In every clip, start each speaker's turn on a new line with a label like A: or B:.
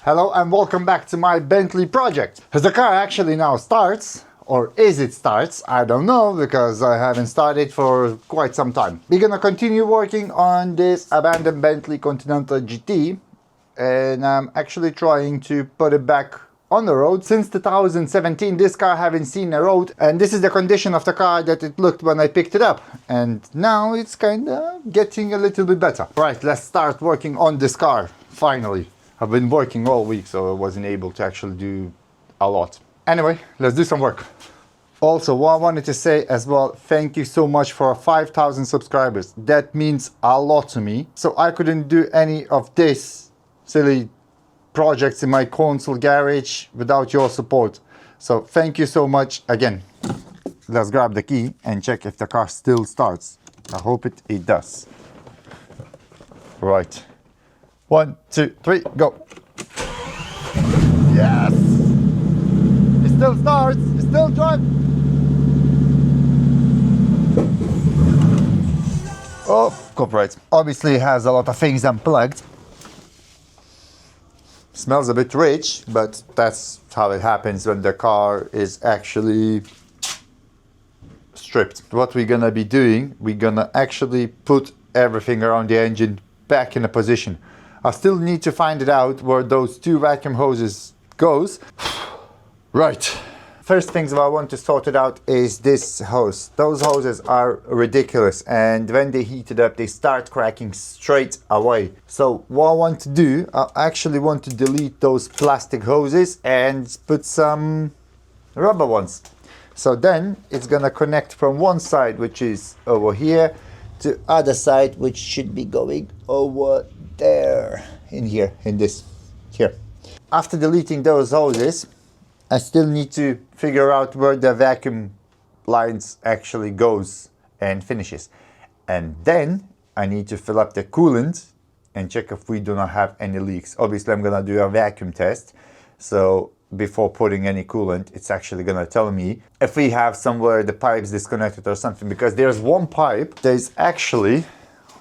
A: Hello and welcome back to my Bentley project. As the car actually now starts, or is it starts, I don't know because I haven't started for quite some time. We're gonna continue working on this abandoned Bentley Continental GT and I'm actually trying to put it back on the road. Since 2017 this car haven't seen a road, and this is the condition of the car that it looked when I picked it up, and now it's kinda getting a little bit better. Right, let's start working on this car finally. I've been working all week, so I wasn't able to actually do a lot. Anyway, let's do some work. Also, what I wanted to say as well, thank you so much for 5,000 subscribers. That means a lot to me. So I couldn't do any of this silly projects in my console garage without your support. So thank you so much again. Let's grab the key and check if the car still starts. I hope it does. Right. 1, 2, 3, go. Yes! It still starts, it still drives. Oh, copyright. Obviously it has a lot of things unplugged. Smells a bit rich, but that's how it happens when the car is actually stripped. What we're gonna be doing, we're gonna actually put everything around the engine back in a position. I still need to find it out where those two vacuum hoses goes. Right. First things that I want to sort it out is this hose. Those hoses are ridiculous, and when they heat it up, they start cracking straight away. So what I want to do, I actually want to delete those plastic hoses and put some rubber ones. So then it's gonna connect from one side, which is over here, to other side, which should be going over there, in here, in this, here. After deleting those hoses, I still need to figure out where the vacuum lines actually goes and finishes. And then I need to fill up the coolant and check if we do not have any leaks. Obviously I'm gonna do a vacuum test. So before putting any coolant, it's actually gonna tell me if we have somewhere the pipes disconnected or something, because there's one pipe that is actually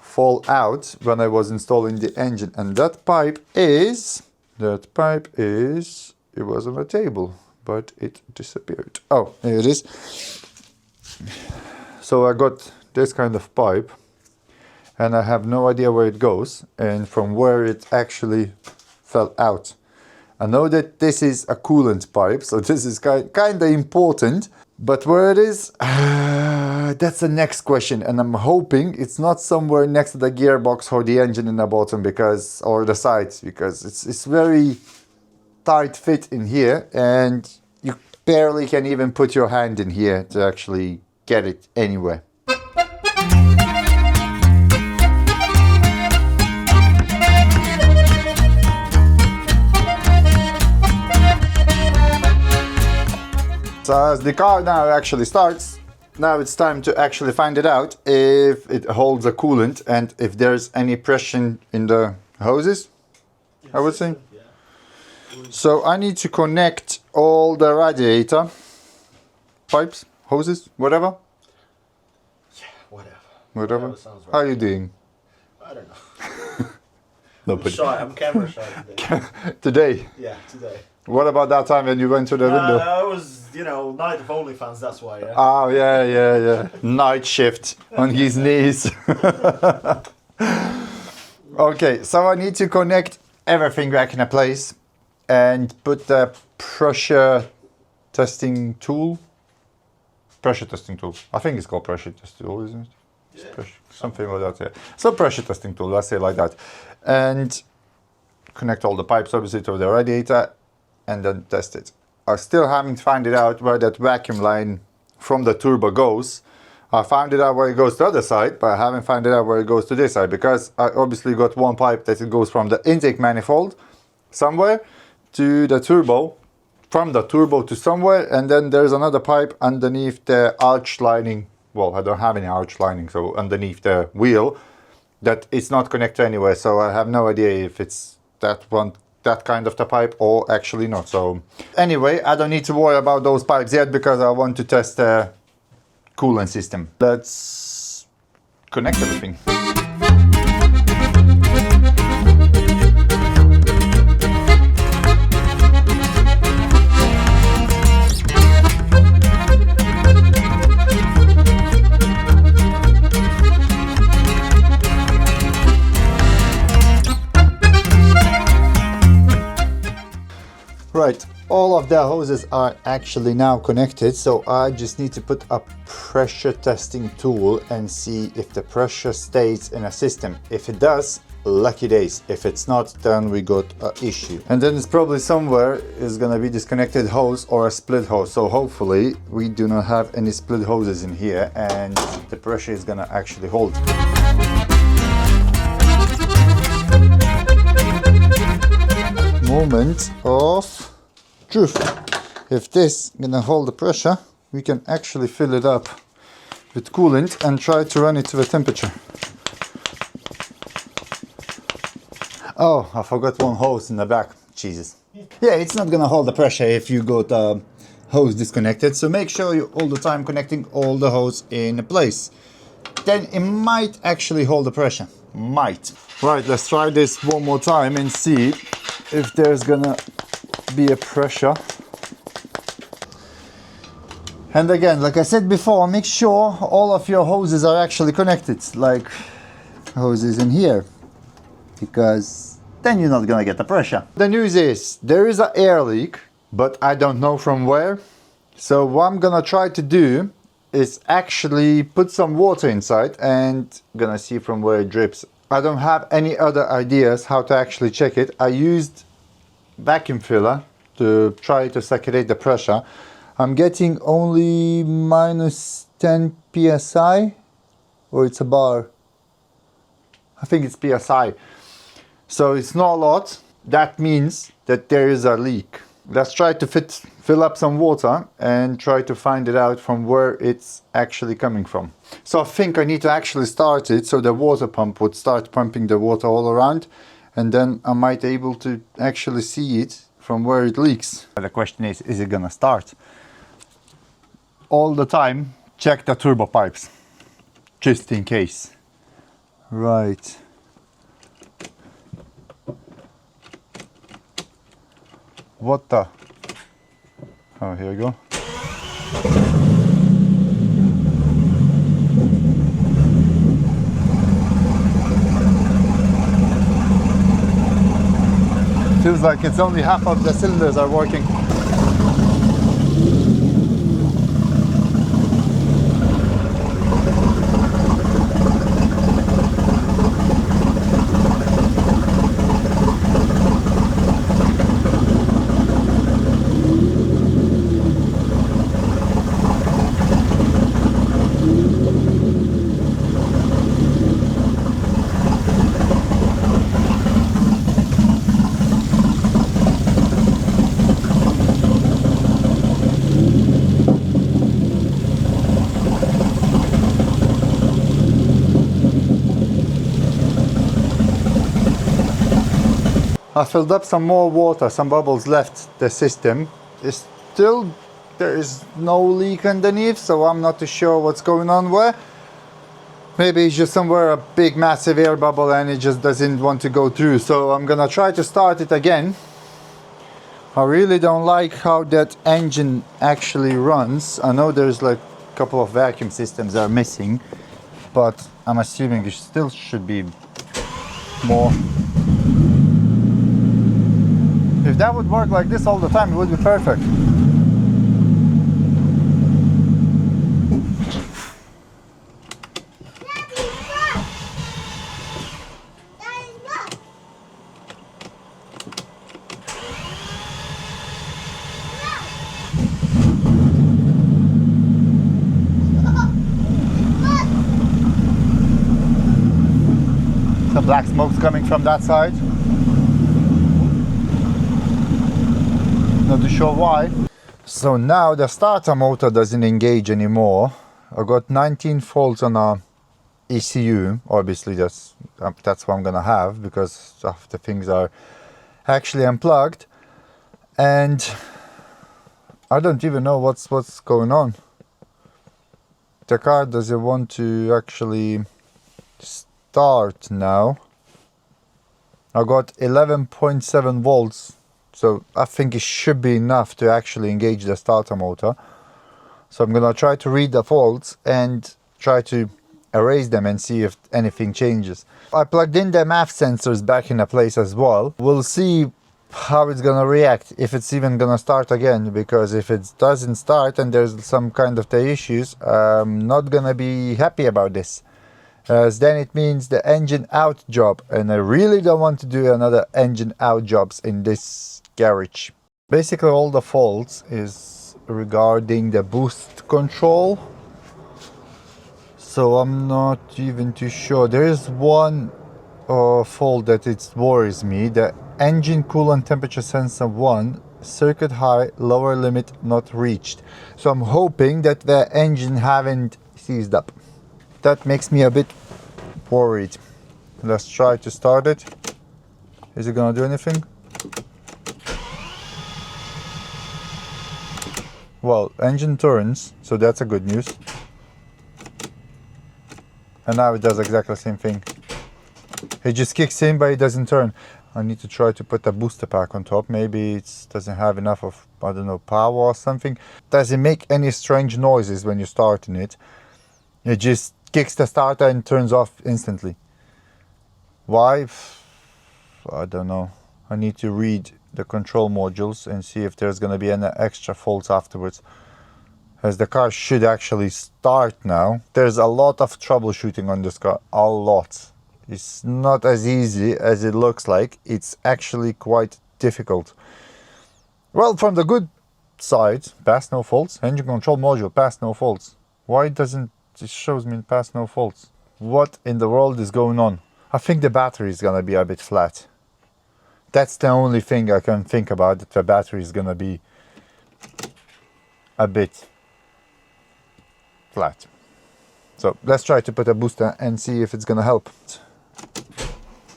A: fall out when I was installing the engine, and that pipe is, it was on a table, but it disappeared. Oh, here it is. So I got this kind of pipe, and I have no idea where it goes, and from where it actually fell out. I know that this is a coolant pipe, so this is kind of important, but where it is, that's the next question, and I'm hoping it's not somewhere next to the gearbox or the engine in the bottom, because, or the sides, because it's very tight fit in here, and you barely can even put your hand in here to actually get it anywhere. So as the car now actually starts, now it's time to actually find it out if it holds a coolant and if there's any pressure in the hoses, I would say. So I need to connect all the radiator pipes, hoses, whatever.
B: Yeah, whatever.
A: Whatever.
B: Sounds right.
A: How are you doing?
B: I don't know.
A: Nobody.
B: I'm shy. I'm camera shy today.
A: Today?
B: Yeah, today.
A: What about that time when you went to the window?
B: I was, night of OnlyFans, that's why, yeah.
A: Oh, yeah. Night shift on his knees. Okay, so I need to connect everything back in a place and put the pressure testing tool. I think it's called pressure test tool, isn't it?
B: Yeah.
A: Something like that, yeah. So pressure testing tool, let's say like that. And connect all the pipes obviously to the radiator and then test it. I still haven't found it out where that vacuum line from the turbo goes. I found it out where it goes to the other side, but I haven't found it out where it goes to this side, because I obviously got one pipe that it goes from the intake manifold somewhere to the turbo, from the turbo to somewhere, and then there's another pipe underneath the arch lining. Well, I don't have any arch lining, so underneath the wheel, that it's not connected anywhere, so I have no idea if it's that kind of the pipe or actually not. So anyway, I don't need to worry about those pipes yet because I want to test the coolant system. Let's connect everything. Right, all of the hoses are actually now connected, so I just need to put a pressure testing tool and see if the pressure stays in a system. If it does, lucky days. If it's not, then we got an issue. And then it's probably somewhere is gonna be disconnected hose or a split hose. So hopefully we do not have any split hoses in here and the pressure is gonna actually hold. Moment of truth. If this gonna hold the pressure, we can actually fill it up with coolant and try to run it to the temperature. Oh, I forgot one hose in the back. Jesus. Yeah, it's not gonna hold the pressure if you got a hose disconnected, so make sure you all the time connecting all the hose in place. Then it might actually hold the pressure. Might. Right, let's try this one more time and see if there's gonna be a pressure. And again, like I said before, make sure all of your hoses are actually connected, like hoses in here, because then you're not gonna get the pressure. The news is there is an air leak, but I don't know from where. So what I'm gonna try to do is actually put some water inside and gonna see from where it drips. I don't have any other ideas how to actually check it. I used vacuum filler to try to circulate the pressure. I'm getting only minus 10 psi, or it's a bar. I think it's psi. So it's not a lot. That means that there is a leak. Let's try to fill up some water and try to find it out from where it's actually coming from. So I think I need to actually start it so the water pump would start pumping the water all around, and then I might be able to actually see it from where it leaks. The question is it gonna start? All the time, check the turbo pipes, just in case. Right. What the? Oh, here we go. Feels like it's only half of the cylinders are working. I filled up some more water, some bubbles left the system. It's still, there is no leak underneath, so I'm not too sure what's going on where. Maybe it's just somewhere a big massive air bubble and it just doesn't want to go through. So I'm gonna try to start it again. I really don't like how that engine actually runs. I know there's like a couple of vacuum systems that are missing, but I'm assuming it still should be more. If that would work like this all the time, it would be perfect. Some black smoke's coming from that side. Not too sure why. So now the starter motor doesn't engage anymore. I got 19 volts on a ECU. Obviously that's what I'm gonna have because of the things are actually unplugged, and I don't even know what's going on. The car doesn't want to actually start now. I got 11.7 volts. So I think it should be enough to actually engage the starter motor. So I'm gonna try to read the faults and try to erase them and see if anything changes. I plugged in the MAF sensors back into place as well. We'll see how it's gonna react, if it's even gonna start again, because if it doesn't start and there's some kind of the issues, I'm not gonna be happy about this, as then it means the engine out job, and I really don't want to do another engine out jobs in this garage. Basically all the faults is regarding the boost control, so I'm not even too sure. There is one fault that it worries me, the engine coolant temperature sensor 1, circuit high, lower limit not reached. So I'm hoping that the engine haven't seized up. That makes me a bit worried. Let's try to start it. Is it gonna do anything? Well, engine turns, so that's a good news. And now it does exactly the same thing. It just kicks in, but it doesn't turn. I need to try to put a booster pack on top. Maybe it doesn't have enough of, I don't know, power or something. Does it make any strange noises when you're starting it? It just kicks the starter and turns off instantly. Why? I don't know. I need to read the control modules and see if there's going to be any extra faults afterwards, as the car should actually start now. There's a lot of troubleshooting on this car, a lot. It's not as easy as it looks like. It's actually quite difficult. Well, from the good side, pass no faults. Engine control module, pass no faults. Why doesn't it shows me pass no faults? What in the world is going on? I think the battery is gonna be a bit flat. That's the only thing I can think about, that the battery is gonna be a bit flat. So let's try to put a booster and see if it's gonna help.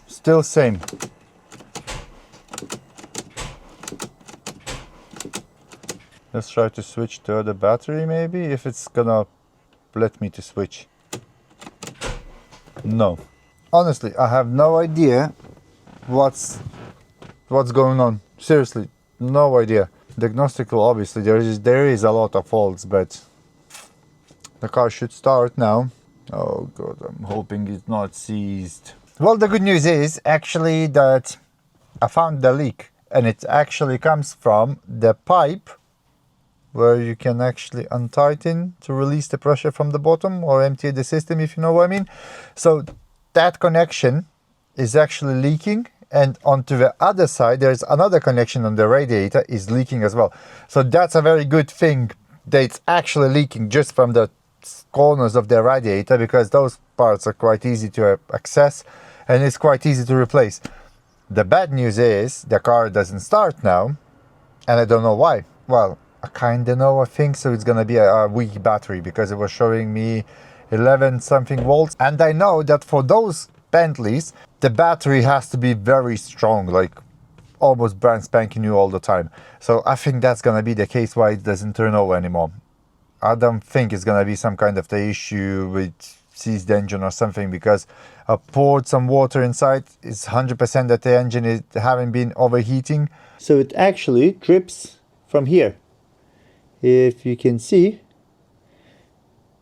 A: Still same. Let's try to switch to the battery, maybe, if it's gonna let me to switch. No. Honestly, I have no idea what's going on. Seriously, no idea. Diagnostical, obviously, there is a lot of faults, but the car should start now. Oh god, I'm hoping it's not seized. Well, the good news is actually that I found the leak, and it actually comes from the pipe where you can actually untighten to release the pressure from the bottom or empty the system, if you know what I mean. So that connection is actually leaking, and onto the other side there's another connection on the radiator is leaking as well. So that's a very good thing that it's actually leaking just from the corners of the radiator, because those parts are quite easy to access and it's quite easy to replace. The bad news is the car doesn't start now, and I don't know why. Well, I kinda know, I think so. It's gonna be a weak battery, because it was showing me 11 something volts, and I know that for those Bentleys the battery has to be very strong, like almost brand spanking new all the time. So I think that's gonna be the case why it doesn't turn over anymore. I don't think it's gonna be some kind of the issue with seized engine or something, because I poured some water inside. It's 100% that the engine is haven't been overheating. So it actually drips from here. If you can see,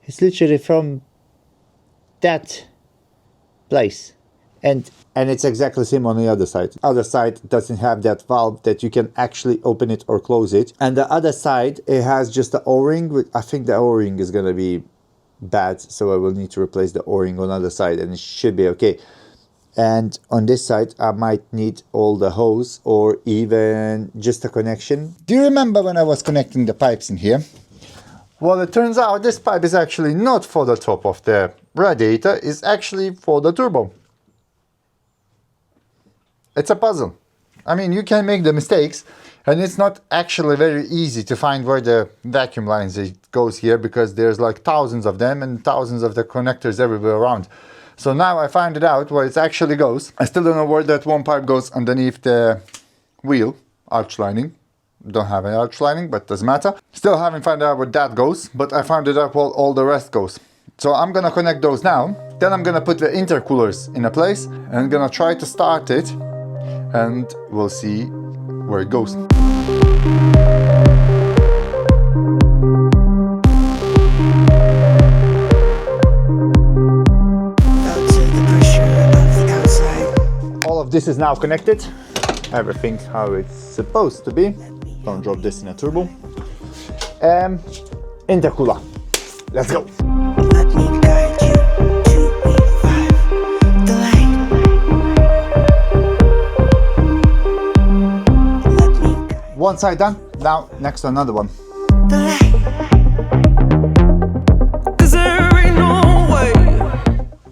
A: it's literally from that place. And it's exactly the same on the other side. Other side doesn't have that valve that you can actually open it or close it. And the other side, it has just the O-ring. I think the O-ring is gonna be bad, so I will need to replace the O-ring on the other side, and it should be okay. And on this side, I might need all the hose or even just a connection. Do you remember when I was connecting the pipes in here? Well, it turns out this pipe is actually not for the top of the radiator, it's actually for the turbo. It's a puzzle. I mean, you can make the mistakes, and it's not actually very easy to find where the vacuum lines it goes here, because there's like thousands of them and thousands of the connectors everywhere around. So now I found it out where it actually goes. I still don't know where that one pipe goes underneath the wheel arch lining. Don't have an arch lining, but doesn't matter. Still haven't found out where that goes, but I found it out where all the rest goes. So I'm gonna connect those now. Then I'm gonna put the intercoolers in a place and I'm gonna try to start it, and we'll see where it goes. All of this is now connected. everything how it's supposed to be. Don't drop this in a turbo. Intercooler. Let's go.
C: Let me guide you to E5, the light. Let me guide
A: One side done. Now next to another one.
C: the light. 'Cause there ain't no way.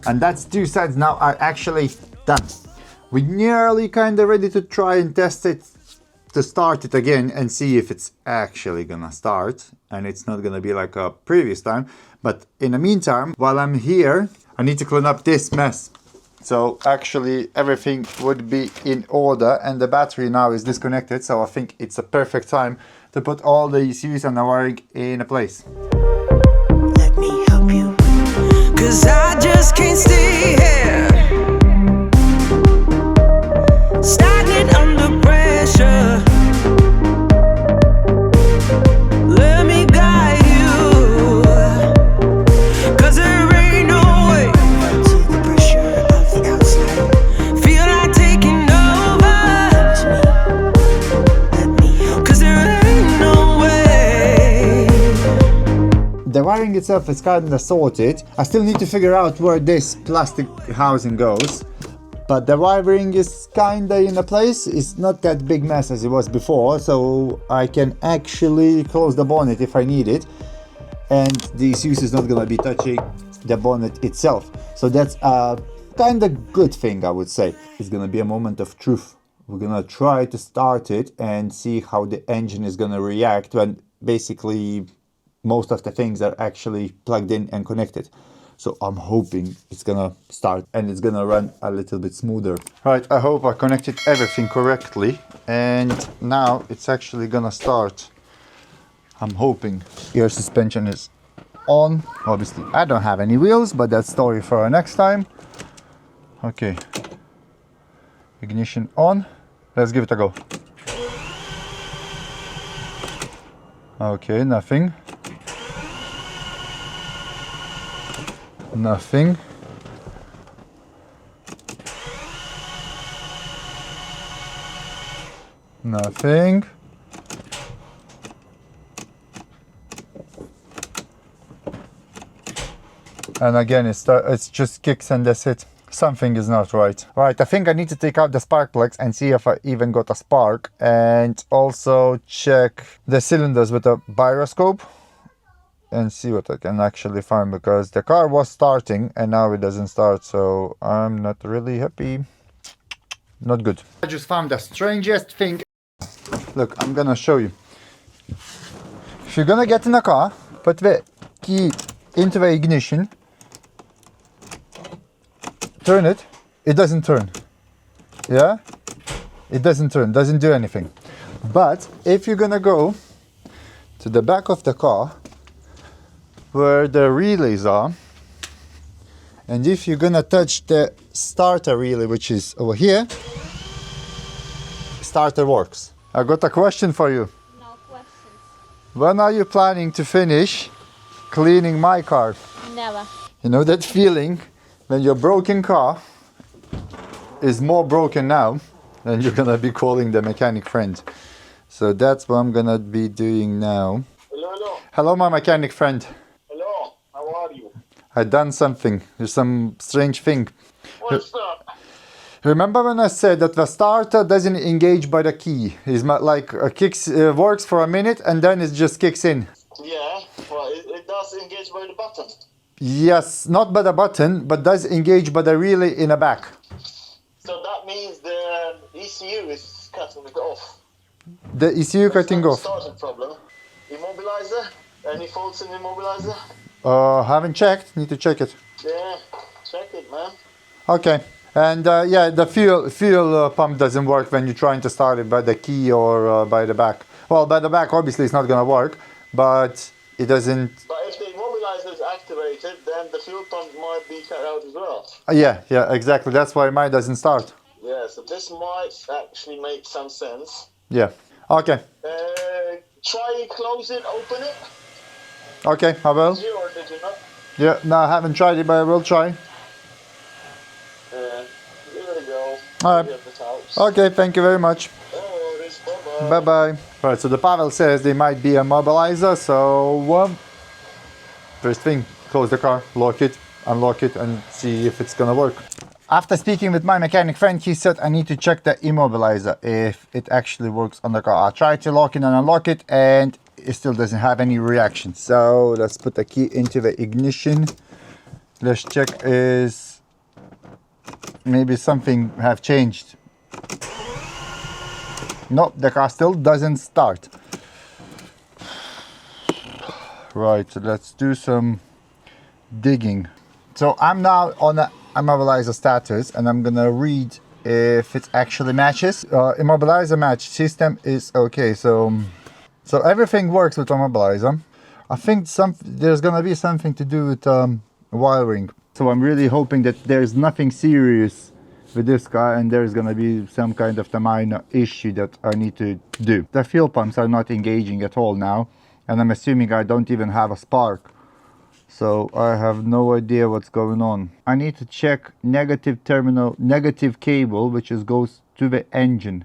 A: And that's two sides now are actually done. We're nearly kind of ready to try and test it, to start it again and see if it's actually gonna start and it's not gonna be like a previous time. But in the meantime, while I'm here, I need to clean up this mess. So actually everything would be in order and the battery now is disconnected. So I think it's a perfect time to put all the ECUs and the wiring in a place.
C: Let me help you. 'Cause I just can't stay here. Stagnant under pressure. Let me guide you. 'Cause there ain't no way. To the pressure of the outside. Feel like taking over. Let me help. 'Cause there ain't no way.
A: The wiring itself is kind of sorted. I still need to figure out where this plastic housing goes. But the wiring is kinda in a place. It's not that big mess as it was before, so I can actually close the bonnet if I need it. And the ECUs is not gonna be touching the bonnet itself. So that's a kinda good thing, I would say. It's gonna be a moment of truth. We're gonna try to start it and see how the engine is gonna react when basically most of the things are actually plugged in and connected. So I'm hoping it's gonna start and it's gonna run a little bit smoother. Right, I hope I connected everything correctly and now it's actually gonna start. I'm hoping. Air suspension is on. Obviously I don't have any wheels, but that's story for our next time. Okay. Ignition on. Let's give it a go. Okay, nothing. Nothing. Nothing. And again, it's just kicks and that's it. Something is not right. Right, I think I need to take out the spark plugs and see if I even got a spark. And also check the cylinders with a gyroscope. And see what I can actually find, because the car was starting and now it doesn't start, so I'm not really happy. Not good. I just found the strangest thing. Look, I'm gonna show you. If you're gonna get in a car, put the key into the ignition, turn it, it doesn't turn. Yeah? It doesn't turn, doesn't do anything. But if you're gonna go to the back of the car, where the relays are, and if you're gonna touch the starter relay, which is over here, starter works. I got a question for you.
D: No questions.
A: When are you planning to finish cleaning my car?
D: Never.
A: You know that feeling when your broken car is more broken now and you're gonna be calling the mechanic friend. So that's what I'm gonna be doing now.
B: Hello.
A: Hello, my mechanic friend.
B: Hello. How are you?
A: I done something. There's some strange thing.
B: What's up?
A: Remember when I said that the starter doesn't engage by the key? It's like kicks, works for a minute and then it just kicks in.
B: Yeah, well, it does engage by the button.
A: Yes, not by the button, but does engage by the relay in the back.
B: So that means the ECU is cutting it off.
A: The ECU cutting off.
B: Starting problem. Immobilizer? Any faults in immobilizer?
A: Haven't checked. Need to check it.
B: Yeah, check it, man.
A: Okay. And yeah, the fuel pump doesn't work when you're trying to start it by the key or by the back. Well, by the back, obviously, it's not gonna work, but it doesn't.
B: But if the immobilizer is activated, then the fuel pump might be cut out as well.
A: Yeah, exactly. That's why mine doesn't start.
B: Yeah, so this might actually make some sense.
A: Yeah. Okay.
B: Try close it, open it.
A: Okay, I will.
B: Did you or did you not?
A: Yeah, no, I haven't tried it, but I will try.
B: Give it a go.
A: All right.
B: At the house.
A: Okay, thank you very much.
B: No worries, bye-bye.
A: Bye-bye. Alright, so the Pavel says they might be a mobilizer, so first thing, close the car, lock it, unlock it, and see if it's gonna work. After speaking with my mechanic friend, he said I need to check the immobilizer if it actually works on the car. I tried to lock it and unlock it, and it still doesn't have any reaction. So let's put the key into the ignition. Let's check is maybe something have changed. Nope, the car still doesn't start. Right, so let's do some digging. So I'm now on the immobilizer status, and I'm gonna read if it actually matches. Immobilizer match system is okay, so everything works with immobilizer. I think there's gonna be something to do with wiring. So I'm really hoping that there's nothing serious with this car, and there's gonna be some kind of the minor issue that I need to do. The fuel pumps are not engaging at all now, and I'm assuming I don't even have a spark. So I have no idea what's going on. I need to check negative terminal, negative cable, which goes to the engine,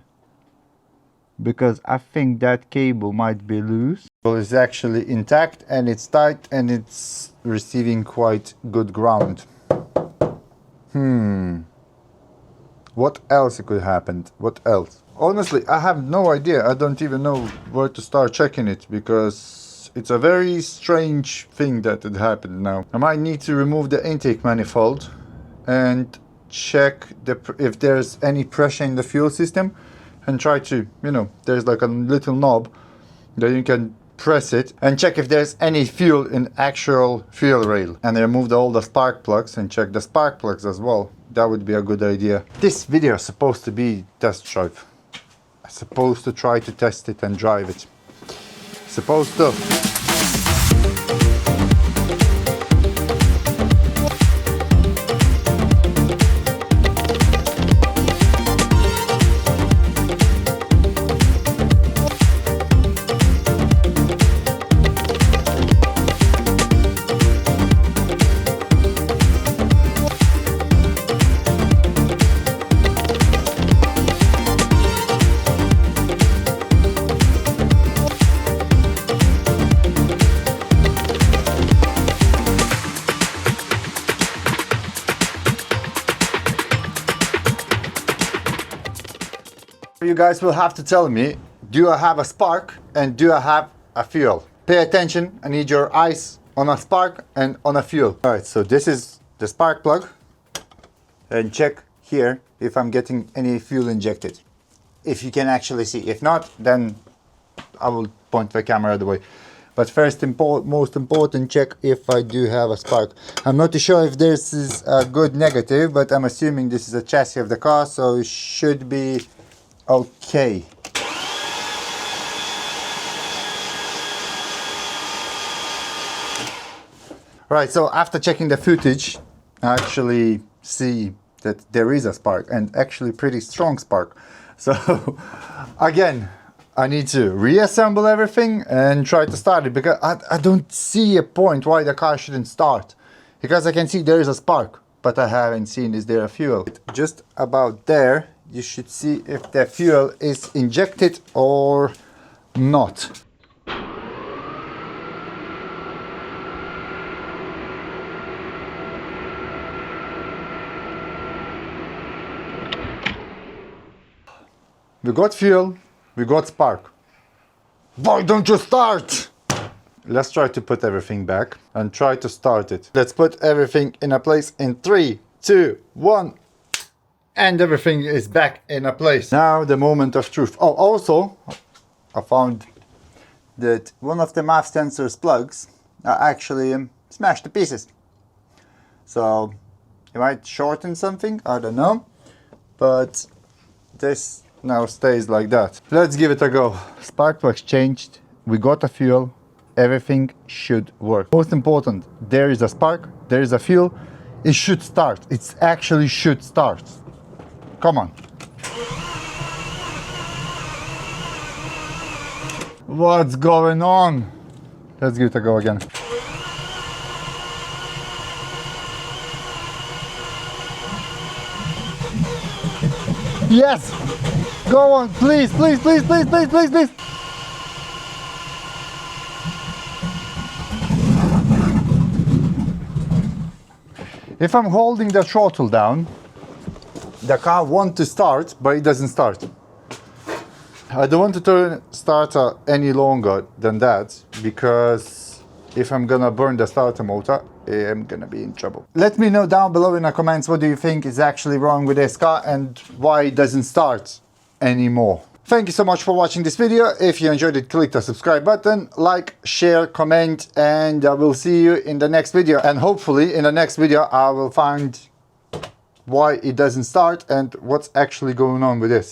A: because I think that cable might be loose. Well, it's actually intact and it's tight and it's receiving quite good ground. What else could happen? What else? Honestly, I have no idea. I don't even know where to start checking it, because it's a very strange thing that had happened now. I might need to remove the intake manifold and check if there's any pressure in the fuel system, and try to, there's like a little knob that you can press it and check if there's any fuel in actual fuel rail, and remove all the spark plugs and check the spark plugs as well. That would be a good idea. This video is supposed to be test drive. I'm supposed to try to test it and drive it. Supposed to. You guys will have to tell me, do I have a spark and do I have a fuel? Pay attention, I need your eyes on a spark and on a fuel. Alright, so this is the spark plug, and check here if I'm getting any fuel injected. If you can actually see. If not, then I will point the camera the way. But first, most important, check if I do have a spark. I'm not too sure if this is a good negative, but I'm assuming this is a chassis of the car, so it should be okay. Right, so after checking the footage, I actually see that there is a spark, and actually pretty strong spark. So again, I need to reassemble everything and try to start it, because I don't see a point why the car shouldn't start. Because I can see there is a spark, but I haven't seen is there a fuel. Just about there, you should see if the fuel is injected or not. We got fuel, we got spark. Why don't you start? Let's try to put everything back and try to start it. Let's put everything in a place in 3, 2, 1. And everything is back in a place. Now the moment of truth. Oh, also, I found that one of the MAF sensors plugs are actually smashed to pieces. So, it might shorten something, I don't know. But this now stays like that. Let's give it a go. Spark plugs changed, we got a fuel, everything should work. Most important, there is a spark, there is a fuel, it should start. It actually should start. Come on. What's going on? Let's give it a go again. Yes! Go on, please, please, please, please, please, please, please. If I'm holding the throttle down, the car wants to start, but it doesn't start. I don't want to turn starter any longer than that, because if I'm gonna burn the starter motor, I'm gonna be in trouble. Let me know down below in the comments what do you think is actually wrong with this car and why it doesn't start anymore. Thank you so much for watching this video. If you enjoyed it, click the subscribe button, like, share, comment, and I will see you in the next video. And hopefully in the next video I will find why it doesn't start and what's actually going on with this.